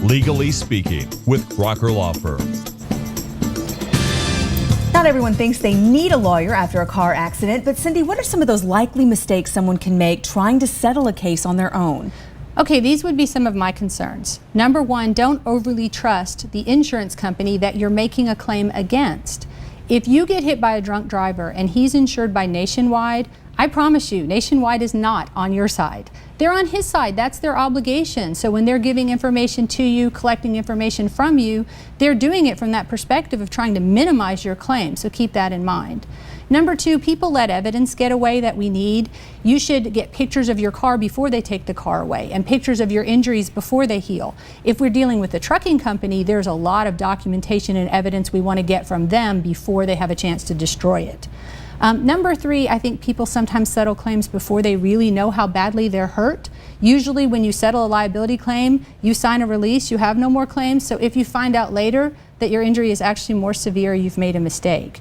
Legally Speaking with Crocker Law Firm. Not everyone thinks they need a lawyer after a car accident, but Cyndi, what are some of those likely mistakes someone can make trying to settle a case on their own? Okay, these would be some of my concerns. Number one, don't overly trust the insurance company that you're making a claim against. If you get hit by a drunk driver and he's insured by Nationwide, I promise you, Nationwide is not on your side. They're on his side. That's their obligation. So when they're giving information to you, collecting information from you, they're doing it from that perspective of trying to minimize your claim. So keep that in mind. Number two, people let evidence get away that we need. You should get pictures of your car before they take the car away and pictures of your injuries before they heal. If we're dealing with a trucking company, there's a lot of documentation and evidence we want to get from them before they have a chance to destroy it. Number three, I think people sometimes settle claims before they really know how badly they're hurt. Usually when you settle a liability claim, you sign a release, you have no more claims. So if you find out later that your injury is actually more severe, you've made a mistake.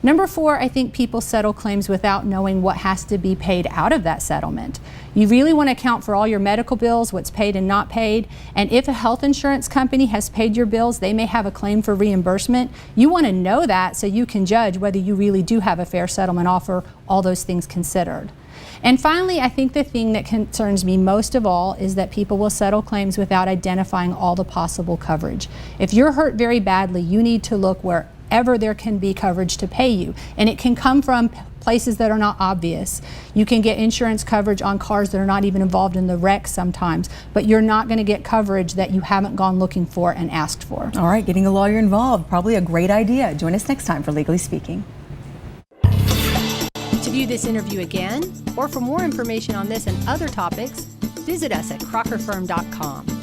Number four, I think people settle claims without knowing what has to be paid out of that settlement. You really want to account for all your medical bills, what's paid and not paid. And if a health insurance company has paid your bills, they may have a claim for reimbursement. You want to know that so you can judge whether you really do have a fair settlement offer, all those things considered. And finally, I think the thing that concerns me most of all is that people will settle claims without identifying all the possible coverage. If you're hurt very badly, you need to look wherever there can be coverage to pay you. And it can come from places that are not obvious. You can get insurance coverage on cars that are not even involved in the wreck sometimes, but you're not going to get coverage that you haven't gone looking for and asked for. All right, getting a lawyer involved, probably a great idea. Join us next time for Legally Speaking. To view this interview again, or for more information on this and other topics, visit us at crockerfirm.com.